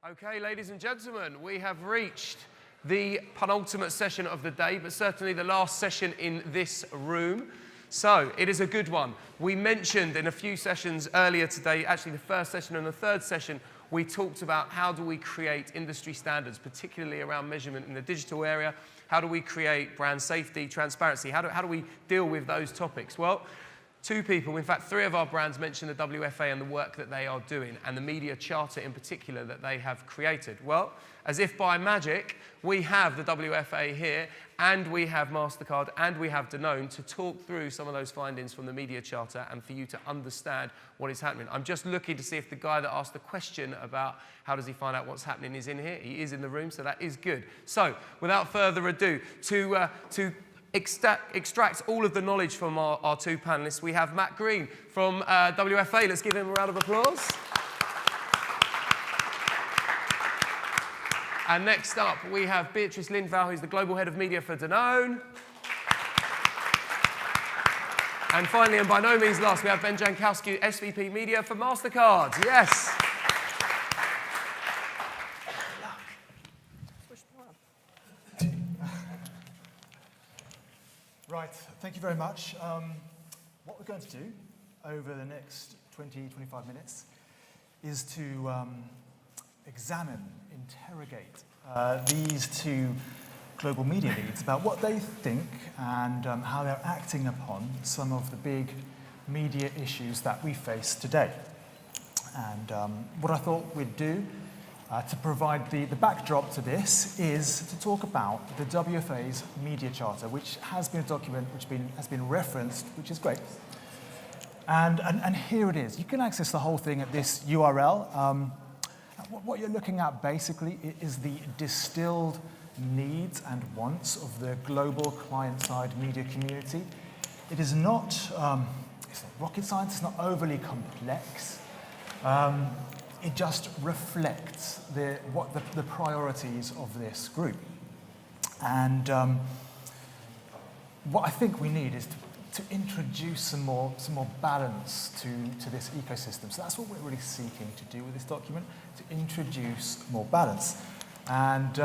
Okay, ladies and gentlemen, we have reached the penultimate session of the day, but certainly the last session in this room. So, it is a good one. We mentioned in a few sessions earlier today, actually the first session and the third session, we talked about how do we create industry standards, particularly around measurement in the digital area. How do we create brand safety, transparency? How do we deal with those topics? Well, two people, in fact, three of our brands mentioned the WFA and the work that they are doing, and the media charter in particular that they have created. Well, as if by magic, we have the WFA here, and we have Mastercard, and we have Danone to talk through some of those findings from the media charter and for you to understand what is happening. I'm just looking to see if the guy that asked the question about how does he find out what's happening is in here. He is in the room, so that is good. So, without further ado, to extract all of the knowledge from our two panelists, we have Matt Green from WFA. Let's give him a round of applause. And next up, we have Beatrice Lindvall, who's the Global Head of Media for Danone. And finally, and by no means last, we have Ben Jankowski, SVP Media for Mastercard. Yes. Right, thank you very much. What we're going to do over the next 20-25 minutes is to examine, interrogate these two global media leads about what they think and how they're acting upon some of the big media issues that we face today. And what I thought we'd do to provide the backdrop to this is to talk about the WFA's media charter, which has been a document which has been referenced, which is great. And here it is. You can access the whole thing at this URL. What you're looking at basically is the distilled needs and wants of the global client-side media community. It is not, it's not rocket science, it's not overly complex. It just reflects the priorities of this group. And what I think we need is to introduce some more balance to this ecosystem. So that's what we're really seeking to do with this document, to introduce more balance. And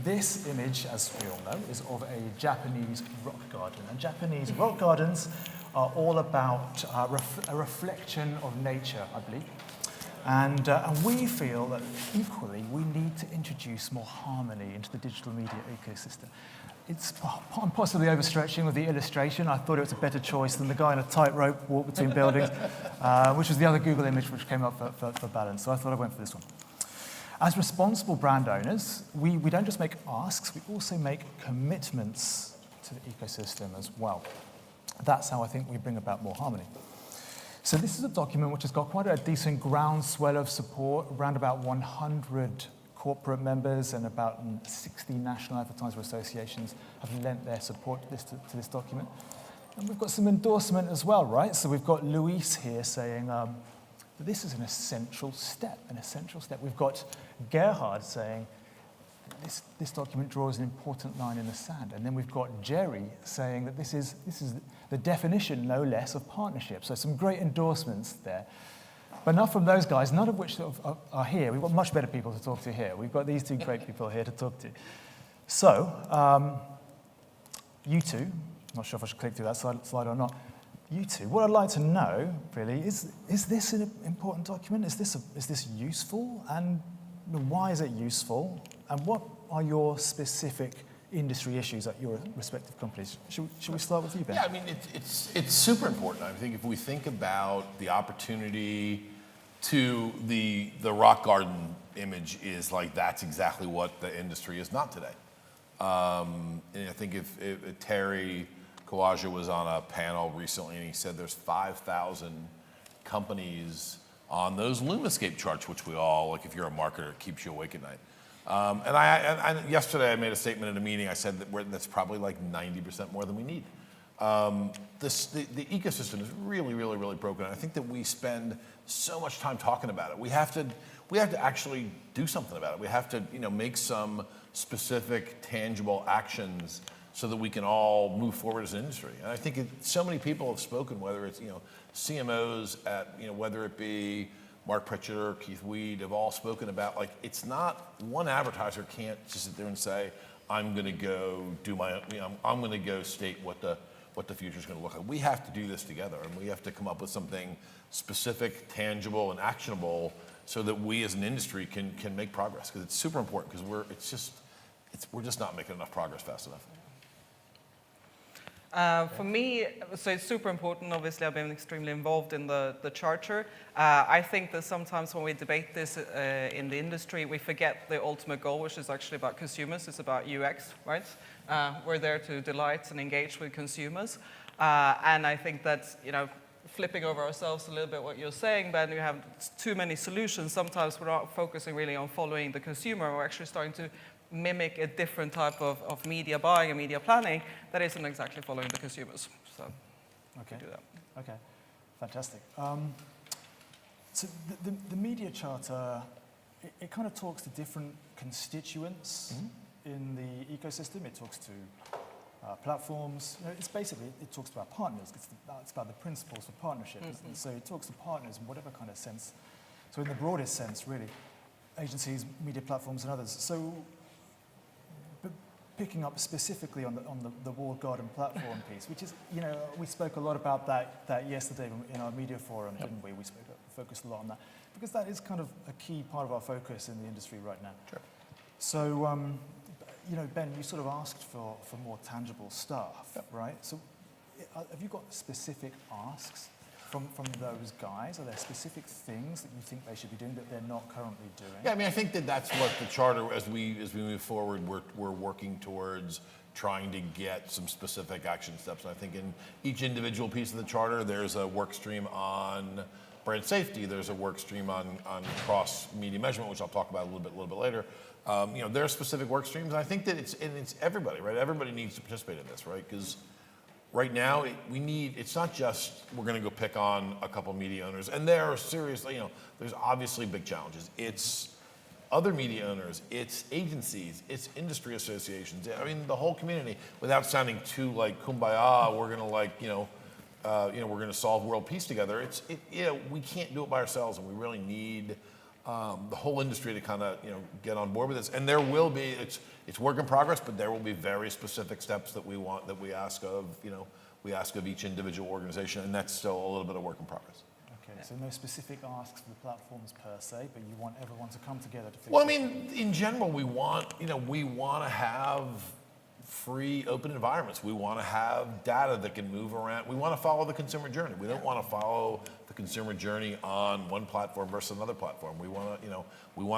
this image, as we all know, is of a Japanese rock garden. And Japanese rock gardens are all about a reflection of nature, I believe. And we feel that equally we need to introduce more harmony into the digital media ecosystem. I'm possibly overstretching with the illustration. I thought it was a better choice than the guy in a tightrope walk between buildings, which was the other Google image which came up for balance. So I thought I went for this one. As responsible brand owners, we don't just make asks, we also make commitments to the ecosystem as well. That's how I think we bring about more harmony. So this is a document which has got quite a decent groundswell of support. Around about 100 corporate members and about 60 national advertiser associations have lent their support to this document. And we've got some endorsement as well, right? So we've got Luis here saying that this is an essential step. We've got Gerhard saying this document draws an important line in the sand. And then we've got Jerry saying that this is the definition, no less, of partnership. So some great endorsements there. But not from those guys, none of which are here. We've got much better people to talk to here. We've got these two great people here to talk to. So, you two, not sure if I should click through that slide or not. You two, what I'd like to know, really, is this an important document? Is this useful? And why is it useful? And what are your specific industry issues at your respective companies? Should we start with you, Ben? Yeah, I mean, it's super important. I think if we think about the opportunity to the rock garden image is like that's exactly what the industry is not today. And I think if Terry Kawaja was on a panel recently and he said there's 5,000 companies on those Lumascape charts, which we all, like if you're a marketer, it keeps you awake at night. And yesterday I made a statement at a meeting. I said that that's probably like 90% more than we need. The ecosystem is really, really, really broken. I think that we spend so much time talking about it. We have to actually do something about it. We have to, make some specific, tangible actions so that we can all move forward as an industry. And I think so many people have spoken, whether it's CMOs at whether it be Mark Pritchard, Keith Weed have all spoken about, like, it's not, one advertiser can't just sit there and say, I'm going to go do my, I'm going to go state what the future is going to look like. We have to do this together, and we have to come up with something specific, tangible, and actionable so that we as an industry can make progress, because it's super important, because we're just not making enough progress fast enough. For me, so it's super important. Obviously, I've been extremely involved in the charter. I think that sometimes when we debate this in the industry, we forget the ultimate goal, which is actually about consumers. It's about UX, right? We're there to delight and engage with consumers. And I think that, flipping over ourselves a little bit what you're saying, Ben, you have too many solutions. Sometimes we're not focusing really on following the consumer. We're actually starting to mimic a different type of media buying and media planning that isn't exactly following the consumers. So Okay. we do that. Okay, fantastic. So the media charter, it kind of talks to different constituents in the ecosystem. It talks to platforms. It's basically, it talks about partners. It's about the principles for partnership. So it talks to partners in whatever kind of sense. So in the broadest sense, really, agencies, media platforms, and others. So picking up specifically on the walled garden platform piece, which is, we spoke a lot about that yesterday in our media forum, didn't we? We focused a lot on that, because that is kind of a key part of our focus in the industry right now. Sure. So, Ben, you sort of asked for more tangible stuff, right? So have you got specific asks from those guys? Are there specific things that you think they should be doing that they're not currently doing? Yeah, I mean, I think that's what the charter, as we move forward, we're working towards trying to get some specific action steps. And I think in each individual piece of the charter, there's a work stream on brand safety. There's a work stream on cross-media measurement, which I'll talk about a little bit later. There are specific work streams, and I think that it's everybody, right? Everybody needs to participate in this, right? Because right now, it's not just we're going to go pick on a couple media owners, and there are seriously, there's obviously big challenges. It's other media owners, it's agencies, it's industry associations. I mean, the whole community, without sounding too like kumbaya, we're going to we're going to solve world peace together. We can't do it by ourselves, and we really need the whole industry to kind of get on board with this. And there will be, it's work in progress, but there will be very specific steps that we ask of each individual organization, and that's still a little bit of work in progress. Okay, so no specific asks for the platforms per se, but you want everyone to come together to fix Well, I mean, in general, we want to have free, open environments. We want to have data that can move around. We want to follow the consumer journey. We don't want to follow the consumer journey on one platform versus another platform. We want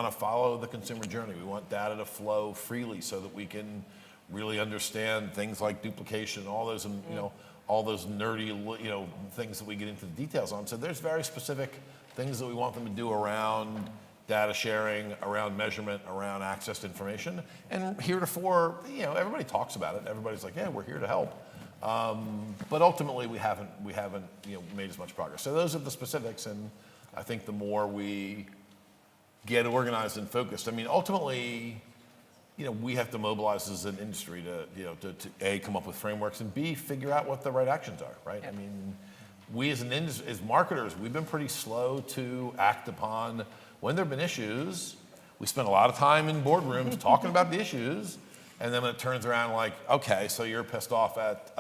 to follow the consumer journey. We want data to flow freely so that we can really understand things like duplication, all those, all those nerdy, things that we get into the details on. So there's very specific things that we want them to do around data sharing, around measurement, around access to information. And heretofore, everybody talks about it. Everybody's like, yeah, we're here to help. But ultimately, we haven't made as much progress. So those are the specifics, and I think the more we get organized and focused, I mean, ultimately, we have to mobilize as an industry to A, come up with frameworks, and B, figure out what the right actions are, right? Yeah. I mean, we as an industry, as marketers, we've been pretty slow to act upon when there have been issues. We spend a lot of time in boardrooms talking about the issues, and then when it turns around, like, okay, so you're pissed off at,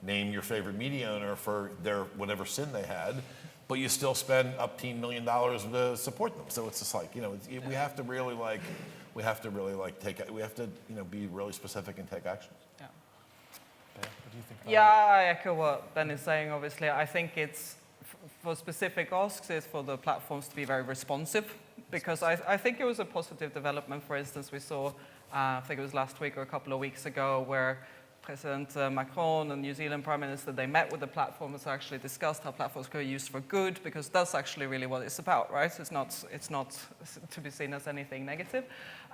name your favorite media owner for their whatever sin they had, but you still spend up $10 million to support them. So it's just like, we have to really we have to be really specific and take action. Yeah. What do you think about Yeah, I echo what Ben is saying, obviously. I think it's, for specific asks, it's for the platforms to be very responsive, because I think it was a positive development. For instance, we saw, I think it was last week or a couple of weeks ago, where President Macron and New Zealand Prime Minister, they met with the platforms, actually discussed how platforms could be used for good, because that's actually really what it's about, right? It's not to be seen as anything negative.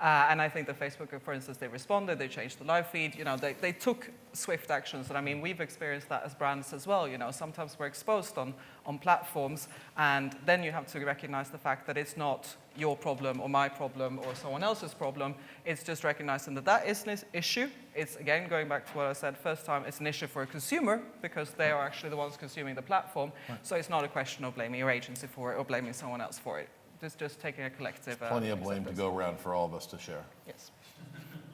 And I think that Facebook, for instance, they responded, they changed the live feed, they took swift actions. And I mean, we've experienced that as brands as well. Sometimes we're exposed on on platforms. And then you have to recognize the fact that it's not your problem or my problem or someone else's problem. It's just recognizing that that is an issue. It's, again, going back to what I said first time, it's an issue for a consumer because they are actually the ones consuming the platform. Right. So it's not a question of blaming your agency for it or blaming someone else for it. It's just taking a collective... Plenty of blame to go around for all of us to share. Yes.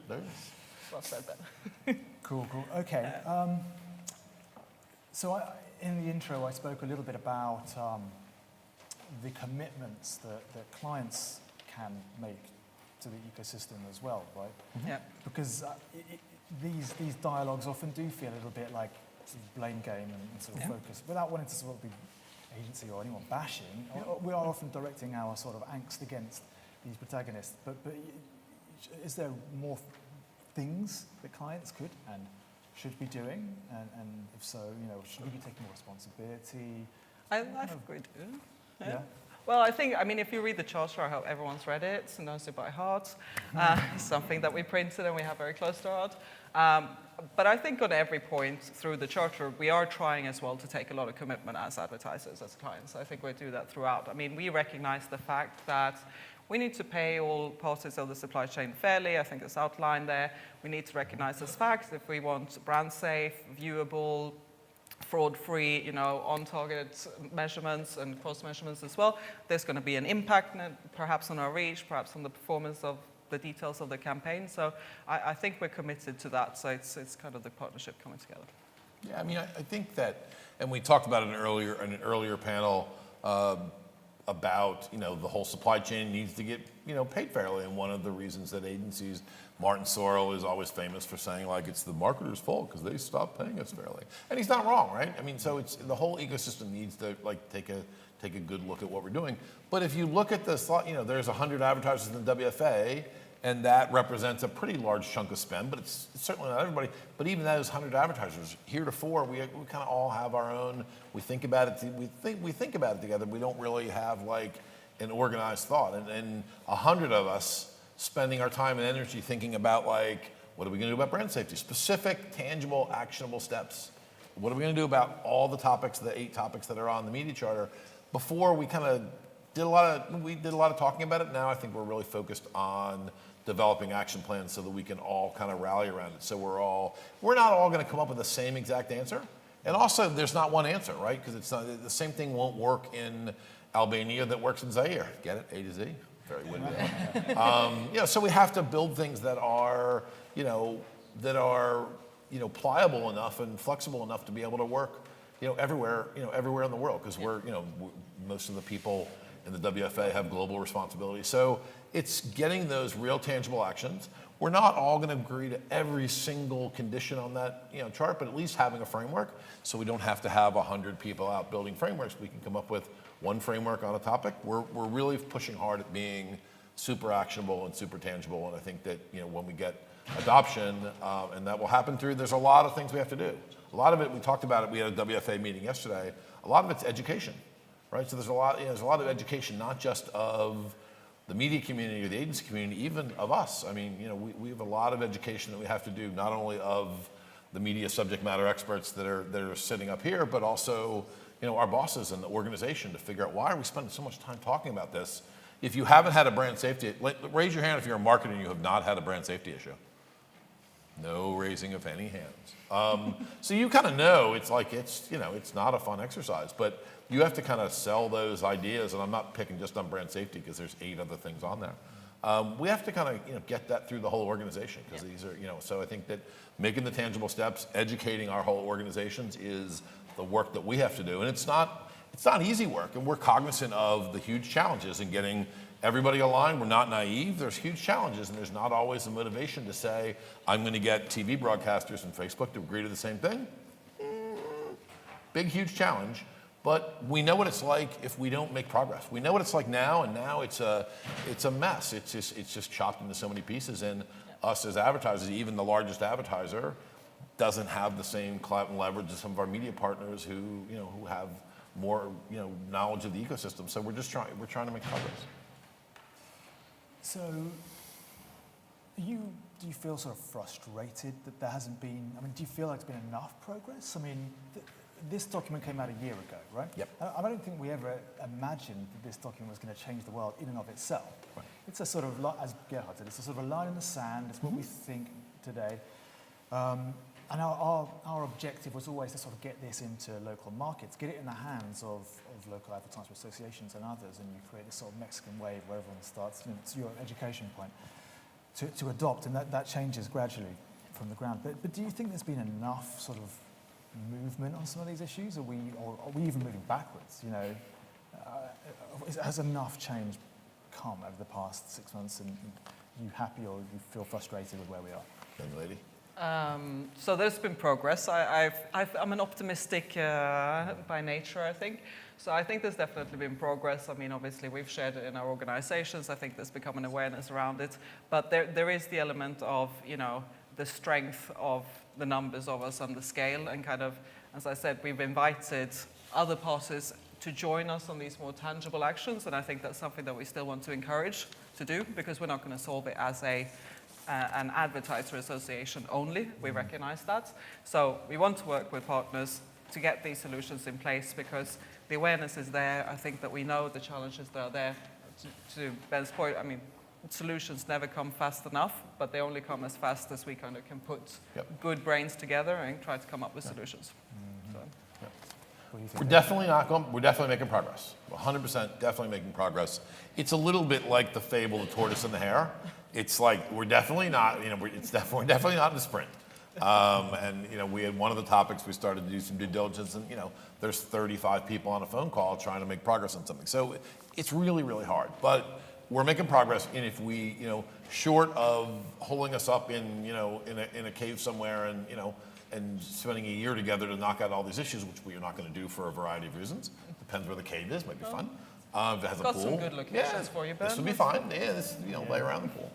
There it is. Well said, Ben. Cool. Okay. So in the intro, I spoke a little bit about the commitments that clients can make to the ecosystem as well, right? Mm-hmm. Yeah. Because these dialogues often do feel a little bit like sort of blame game and sort of focus, without wanting to sort of be agency or anyone bashing. We are often directing our sort of angst against these protagonists. But is there more things that clients could and should be doing? And if so, should we be taking more responsibility? I think we do. Yeah. Well, I mean, if you read the charter, I hope everyone's read it and knows it by heart. Something that we printed and we have very close to heart. But I think on every point through the charter, we are trying as well to take a lot of commitment as advertisers, as clients. I think we do that throughout. I mean, we recognize the fact that we need to pay all parties of the supply chain fairly. I think it's outlined there. We need to recognize this fact if we want brand safe, viewable, fraud-free, on-target measurements and cross measurements as well. There's going to be an impact, perhaps on our reach, perhaps on the performance of the details of the campaign. So I think we're committed to that. So it's kind of the partnership coming together. Yeah, I mean, I think that, and we talked about it in an earlier panel about, the whole supply chain needs to get, paid fairly. And one of the reasons that agencies, Martin Sorrell is always famous for saying, like, it's the marketer's fault because they stopped paying us fairly. And he's not wrong, right? I mean, so it's the whole ecosystem needs to, like, take a good look at what we're doing. But if you look at this, there's 100 advertisers in the WFA, and that represents a pretty large chunk of spend, but it's certainly not everybody. But even those 100 advertisers, heretofore, we kind of all have our own. We think about it. We think about it together. We don't really have like an organized thought. And 100 of us spending our time and energy thinking about like, what are we going to do about brand safety? Specific, tangible, actionable steps. What are we going to do about all the topics, the 8 topics that are on the media charter? Before we kind of did a lot of talking about it. Now I think we're really focused on developing action plans so that we can all kind of rally around it. So we're not all going to come up with the same exact answer. And also, there's not one answer, right? Because it's not, the same thing won't work in Albania that works in Zaire. Get it? A to Z. Very windy. So we have to build things that are, pliable enough and flexible enough to be able to work, everywhere in the world. Because most of the people in the WFA have global responsibility. So it's getting those real tangible actions. We're not all going to agree to every single condition on that chart, but at least having a framework so we don't have to have 100 people out building frameworks. We can come up with one framework on a topic. We're really pushing hard at being super actionable and super tangible. And I think that when we get adoption, and that will happen there's a lot of things we have to do. A lot of it, we talked about it, we had a WFA meeting yesterday. A lot of it's education. Right, so there's a lot of education, not just of the media community or the agency community, even of us. I mean, we have a lot of education that we have to do, not only of the media subject matter experts that are sitting up here, but also, our bosses and the organization to figure out why are we spending so much time talking about this. If you haven't had a brand safety, raise your hand if you're a marketer and you have not had a brand safety issue. No raising of any hands. So you kind of know it's not a fun exercise, but you have to kind of sell those ideas, and I'm not picking just on brand safety because there's 8 other things on there. We have to kind of get that through the whole organization because these are so I think that making the tangible steps, educating our whole organizations is the work that we have to do, and it's not easy work, and we're cognizant of the huge challenges in getting everybody aligned. We're not naive. There's huge challenges, and there's not always the motivation to say, I'm going to get TV broadcasters and Facebook to agree to the same thing. Big, huge challenge. But we know what it's like if we don't make progress. We know what it's like now, and now it's a mess. It's just chopped into so many pieces, and us as advertisers, even the largest advertiser, doesn't have the same clout and leverage as some of our media partners who have more knowledge of the ecosystem. So we're trying to make progress. So, do you feel sort of frustrated that there hasn't been? I mean, do you feel like there's been enough progress? I mean, this document came out a year ago, right? Yep. I don't think we ever imagined that this document was going to change the world in and of itself. Right. It's a sort of, as Gerhard said, it's a sort of a line in the sand. It's what we think today. And our objective was always to sort of get this into local markets, get it in the hands of local advertising associations and others, and you create this sort of Mexican wave where everyone starts, to your education point, to adopt, and that changes gradually from the ground. But do you think there's been enough sort of movement on some of these issues? Are we even moving backwards? Has enough change come over the past 6 months, and are you happy or you feel frustrated with where we are? Young lady. So there's been progress. I'm an optimistic by nature, I think. So I think there's definitely been progress. I mean, obviously, we've shared it in our organizations. I think there's become an awareness around it. But there is the element of, the strength of the numbers of us and the scale. And kind of, as I said, we've invited other parties to join us on these more tangible actions. And I think that's something that we still want to encourage to do, because we're not going to solve it as an advertiser association only. We recognize that. So we want to work with partners to get these solutions in place, because the awareness is there. I think that we know the challenges that are there. To Ben's point, I mean, solutions never come fast enough, but they only come as fast as we kind of can put good brains together and try to come up with solutions. So. We're definitely making progress. 100% definitely making progress. It's a little bit like the fable, the tortoise and the hare. It's like, we're definitely not, we're definitely not in the sprint. And we had one of the topics we started to do some due diligence, and there's 35 people on a phone call trying to make progress on something. So it's really, really hard. But we're making progress, and if we, short of holding us up in a cave somewhere and spending a year together to knock out all these issues, which we are not going to do for a variety of reasons. Depends where the cave is, might be fun. If it has a pool. Got some good locations for you, Ben. This would be fine. Yeah, this lay around the pool.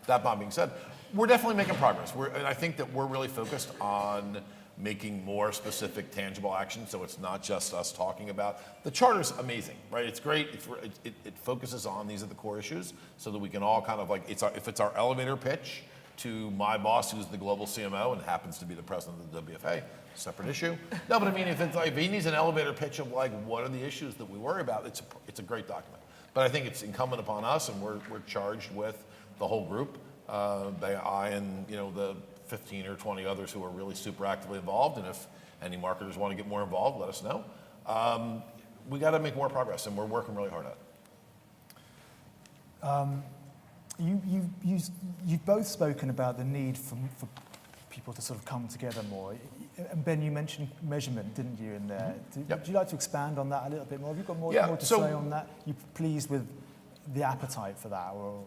That not being said, we're definitely making progress. And I think that we're really focused on making more specific, tangible action, so it's not just us talking about. The charter's amazing, right? It's great. It focuses on these are the core issues, so that we can all kind of if it's our elevator pitch to my boss, who's the global CMO and happens to be the president of the WFA, separate issue. No, but I mean, if he needs an elevator pitch of what are the issues that we worry about, it's a great document. But I think it's incumbent upon us, and we're charged with the whole group, I and the 15 or 20 others who are really super actively involved. And if any marketers want to get more involved, let us know. We got to make more progress, and we're working really hard at it. You've both spoken about the need for people to sort of come together more. And Ben, you mentioned measurement, didn't you, in there? Would you like to expand on that a little bit more? Have you got more to say on that? You pleased with the appetite for that, or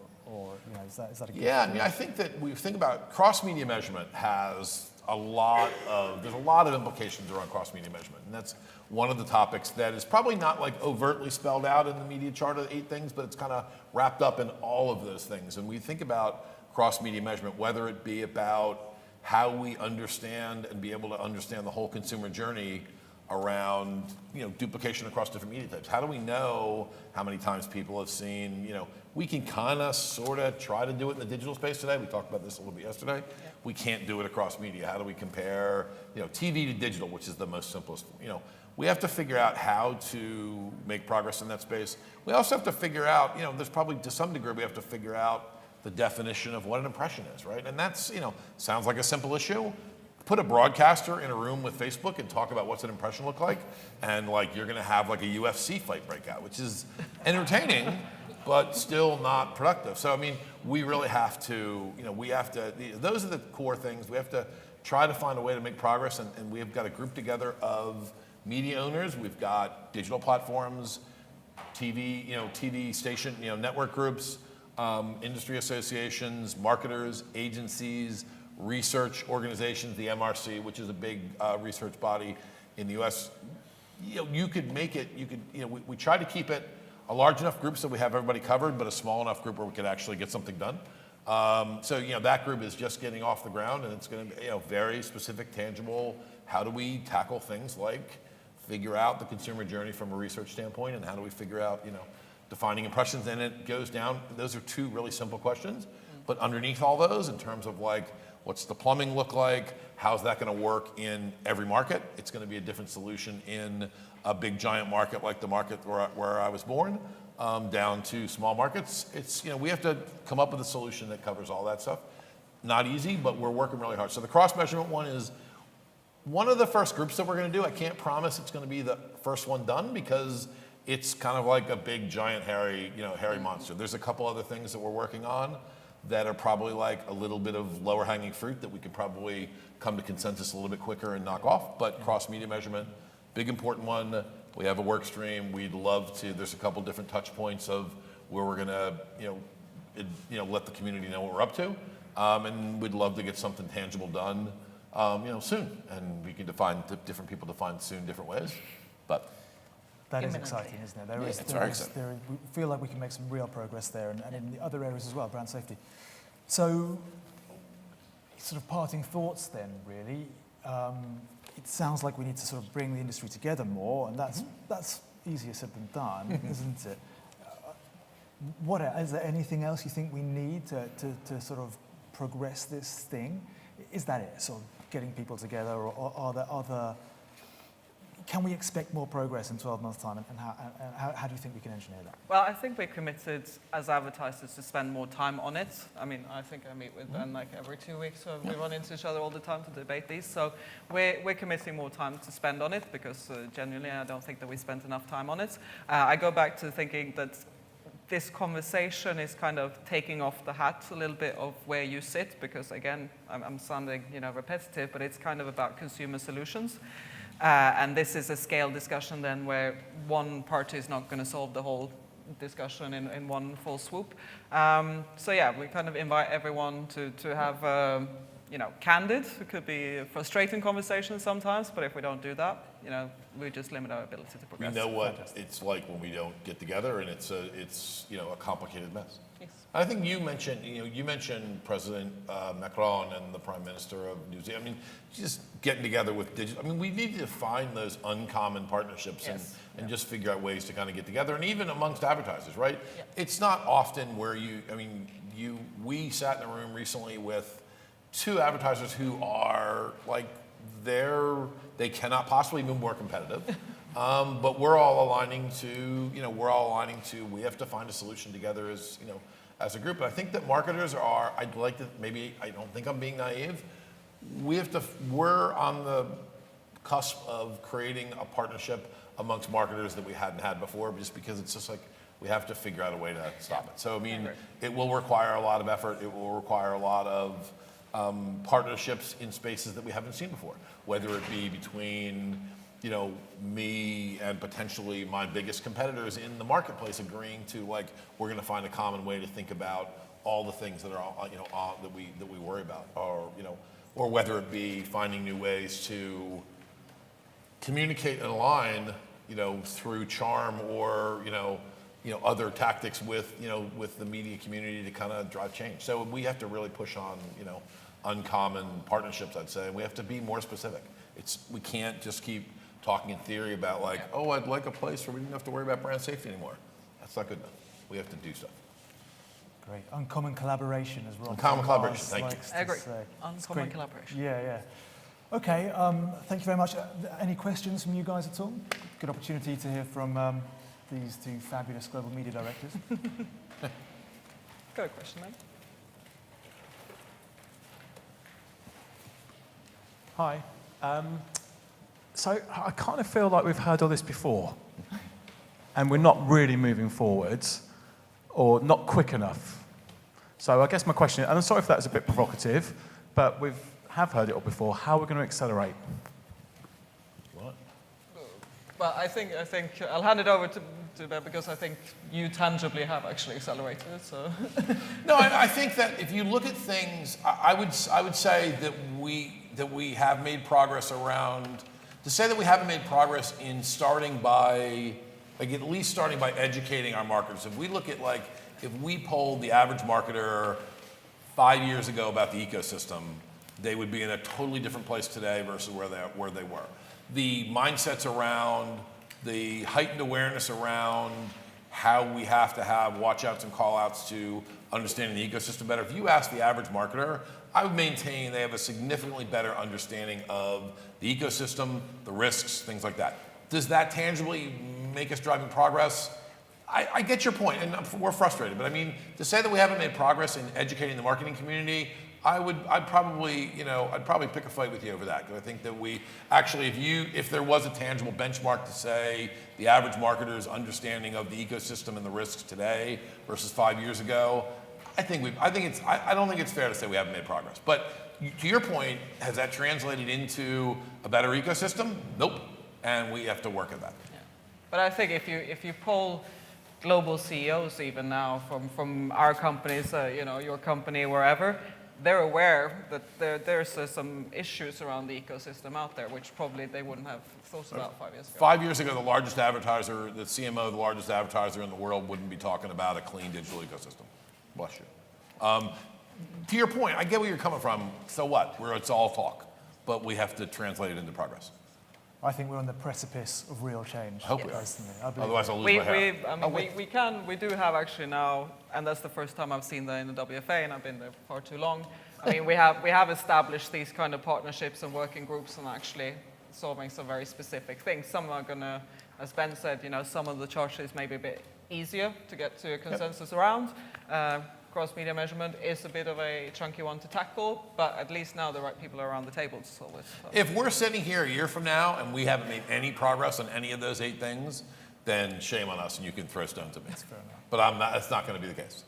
is that a good thing? I mean, I think that we think about cross-media measurement has there's a lot of implications around cross-media measurement, and that's one of the topics that is probably not overtly spelled out in the media charter, the 8 things, but it's kind of wrapped up in all of those things. And we think about cross-media measurement, whether it be about how we understand and be able to understand the whole consumer journey around duplication across different media types. How do we know how many times people have seen, we can kind of sort of try to do it in the digital space today. We talked about this a little bit yesterday. Yeah. We can't do it across media. How do we compare TV to digital, which is the most simplest? We have to figure out how to make progress in that space. We also have to figure out, there's probably to some degree we have to figure out the definition of what an impression is, right? And that's, sounds like a simple issue. Put a broadcaster in a room with Facebook and talk about what's an impression look like, and you're going to have a UFC fight breakout, which is entertaining, but still not productive. So I mean, we really have to, those are the core things. We have to try to find a way to make progress, and we've got a group together of media owners. We've got digital platforms, TV station, network groups, industry associations, marketers, agencies, research organizations, the MRC, which is a big research body in the U.S. You could make it. We try to keep it a large enough group so we have everybody covered, but a small enough group where we could actually get something done. So that group is just getting off the ground, and it's going to be very specific, tangible. How do we tackle things like figure out the consumer journey from a research standpoint, and how do we figure out defining impressions? And it goes down. Those are 2 really simple questions, but underneath all those, in terms of What's the plumbing look like? How's that going to work in every market? It's going to be a different solution in a big giant market like the market where I was born, down to small markets. It's, we have to come up with a solution that covers all that stuff. Not easy, but we're working really hard. So the cross measurement one is one of the first groups that we're going to do. I can't promise it's going to be the first one done because it's kind of like a big giant hairy monster. There's a couple other things that we're working on that are probably like a little bit of lower hanging fruit that we could probably come to consensus a little bit quicker and knock off. But cross media measurement, big important one. We have a work stream. We'd love to, there's a couple different touch points of where we're gonna, let the community know what we're up to. And we'd love to get something tangible done, soon. And we can different people define soon different ways. But that is exciting, isn't it? It's very exciting. We feel like we can make some real progress there, and in the other areas as well, brand safety. So, sort of parting thoughts then, really. It sounds like we need to sort of bring the industry together more, and that's easier said than done, isn't it? Is there anything else you think we need to sort of progress this thing? Is that it? Sort of getting people together, or are there other? Can we expect more progress in 12 months' time, and how do you think we can engineer that? Well, I think we're committed as advertisers to spend more time on it. I mean, I think I meet with Ben like every 2 weeks, so we run into each other all the time to debate these. So we're committing more time to spend on it because genuinely I don't think that we spent enough time on it. I go back to thinking that this conversation is kind of taking off the hat a little bit of where you sit because, again, I'm sounding repetitive, but it's kind of about consumer solutions. And this is a scale discussion then where one party is not going to solve the whole discussion in one full swoop. So yeah, we kind of invite everyone to have, candid. It could be a frustrating conversation sometimes, but if we don't do that, we just limit our ability to progress. We know what it's like when we don't get together, and it's a complicated mess. Yes. I think you mentioned President Macron and the Prime Minister of New Zealand. I mean, just getting together with digital. I mean, we need to find those uncommon partnerships and just figure out ways to kind of get together, and even amongst advertisers, right? Yeah. It's not often where we sat in a room recently with two advertisers who are like they cannot possibly be more competitive. But we're all aligning to we have to find a solution together as a group. And I think that marketers I don't think I'm being naive. We're on the cusp of creating a partnership amongst marketers that we hadn't had before, just because it's just like we have to figure out a way to stop it. So I mean, it will require a lot of effort. It will require a lot of partnerships in spaces that we haven't seen before, whether it be between me and potentially my biggest competitors in the marketplace agreeing to we're going to find a common way to think about all the things that are that we worry about, or whether it be finding new ways to communicate and align through charm or other tactics with the media community to kind of drive change. So we have to really push on uncommon partnerships, I'd say. We have to be more specific. We can't just keep talking in theory about I'd like a place where we didn't have to worry about brand safety anymore. That's not good enough. We have to do stuff. Great. Uncommon collaboration as well. Uncommon collaboration, thank you. I agree. Uncommon collaboration. Yeah. Okay, thank you very much. Any questions from you guys at all? Good opportunity to hear from these two fabulous global media directors. Got a question, mate. Hi. So I kind of feel like we've heard all this before, and we're not really moving forwards, or not quick enough. So I guess my question, and I'm sorry if that was a bit provocative, but we have heard it all before. How are we going to accelerate? What? Well, I think I'll hand it over to Ben because I think you tangibly have actually accelerated it. So. No, I think that if you look at things, I would say that we have made progress around. To say that we haven't made progress in at least starting by educating our marketers. If we look at if we polled the average marketer 5 years ago about the ecosystem, they would be in a totally different place today versus where they were. The mindsets around, the heightened awareness around how we have to have watch-outs and call-outs to understanding the ecosystem better. If you ask the average marketer, I would maintain they have a significantly better understanding of the ecosystem, the risks, things like that. Does that tangibly make us driving progress? I get your point, and we're frustrated, but I mean, to say that we haven't made progress in educating the marketing community, I'd probably pick a fight with you over that, because I think that we actually, if there was a tangible benchmark to say the average marketer's understanding of the ecosystem and the risks today versus 5 years ago, I don't think it's fair to say we haven't made progress. But to your point, has that translated into a better ecosystem? Nope, and we have to work at that. Yeah. But I think if you poll global CEOs even now from our companies, your company, wherever, they're aware that there's some issues around the ecosystem out there, which probably they wouldn't have thought about 5 years ago. 5 years ago, the largest advertiser, the CMO, the largest advertiser in the world, wouldn't be talking about a clean digital ecosystem. Bless you. To your point, I get where you're coming from. So what? It's all talk, but we have to translate it into progress. I think we're on the precipice of real change. I hope we are. Personally. I believe Otherwise, I'll lose my hair. We do have actually now, and that's the first time I've seen that in the WFA, and I've been there far too long. I mean, we have established these kind of partnerships and working groups and actually solving some very specific things. Some are going to, as Ben said, some of the charges may be a bit easier to get to a consensus around. Cross-media measurement is a bit of a chunky one to tackle, but at least now the right people are around the table to solve it. So. If we're sitting here a year from now and we haven't made any progress on any of those 8 things, then shame on us and you can throw stones at me. That's fair enough. But that's not going to be the case.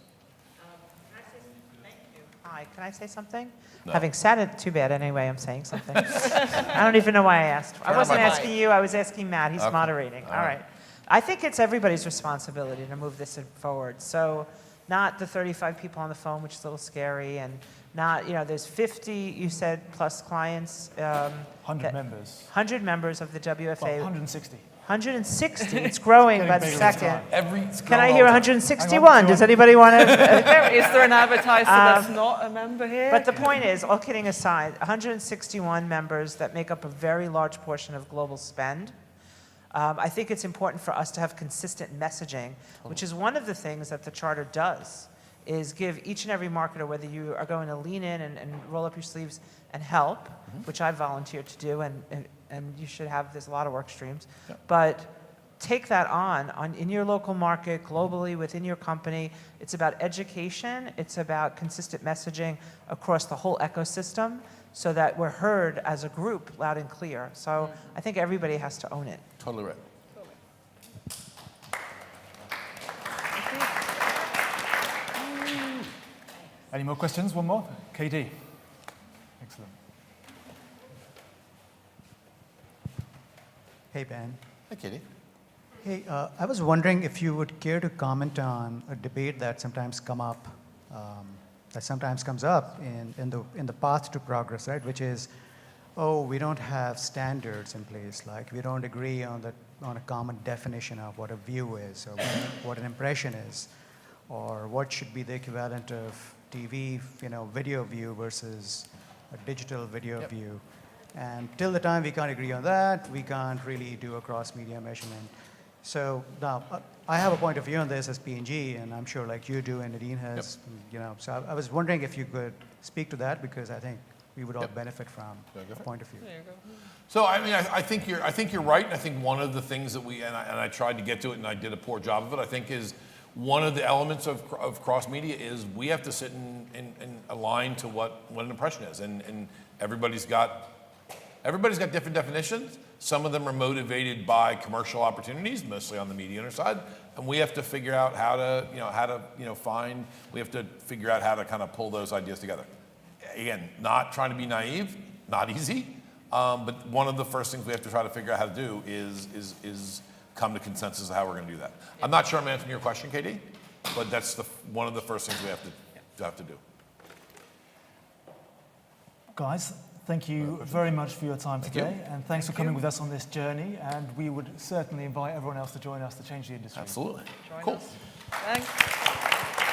Hi, can I say something? No. Having said it, too bad anyway, I'm saying something. I don't even know why I asked. I wasn't asking you, I was asking Matt. He's moderating. All right. I think it's everybody's responsibility to move this forward. So not the 35 people on the phone, which is a little scary, and not, there's 50, you said, plus clients. 100 members. 100 members of the WFA. Well, 160. 160. It's growing by the second. Can I hear 161? Does anybody want to? Is there an advertiser that's not a member here? But the point is, all kidding aside, 161 members that make up a very large portion of global spend. I think it's important for us to have consistent messaging, which is one of the things that the charter does, is give each and every marketer, whether you are going to lean in and roll up your sleeves and help, which I volunteered to do, and you should have, there's a lot of work streams, but take that on in your local market, globally, within your company. It's about education, it's about consistent messaging across the whole ecosystem so that we're heard as a group loud and clear. So I think everybody has to own it. Totally right. Any more questions? One more? KD. Excellent. Hey, Ben. Hi, Katie. Hey, I was wondering if you would care to comment on a debate that sometimes comes up in the path to progress, right? Which is, we don't have standards in place. Like, we don't agree on a common definition of what a view is, or what an impression is, or what should be the equivalent of TV, video view versus a digital video view. And till the time we can't agree on that, we can't really do a cross-media measurement. So now, I have a point of view on this as P&G, and I'm sure like you do and Nadine has, so I was wondering if you could speak to that, because I think we would all benefit from a point of view. There you go. So I mean, I think you're right, and I think one of the things that I tried to get to it, and I did a poor job of it, I think is one of the elements of cross-media is we have to sit and align to what an impression is, and everybody's got different definitions. Some of them are motivated by commercial opportunities, mostly on the media side, and we have to figure out how to figure out how to kind of pull those ideas together. Again, not trying to be naive, not easy, but one of the first things we have to try to figure out how to do is come to consensus of how we're going to do that. I'm not sure I'm answering your question, Katie, but that's one of the first things we have to do. Guys, thank you very much for your time today, and thanks for coming with us on this journey, and we would certainly invite everyone else to join us to change the industry. Absolutely. Join Cool. us. Thanks.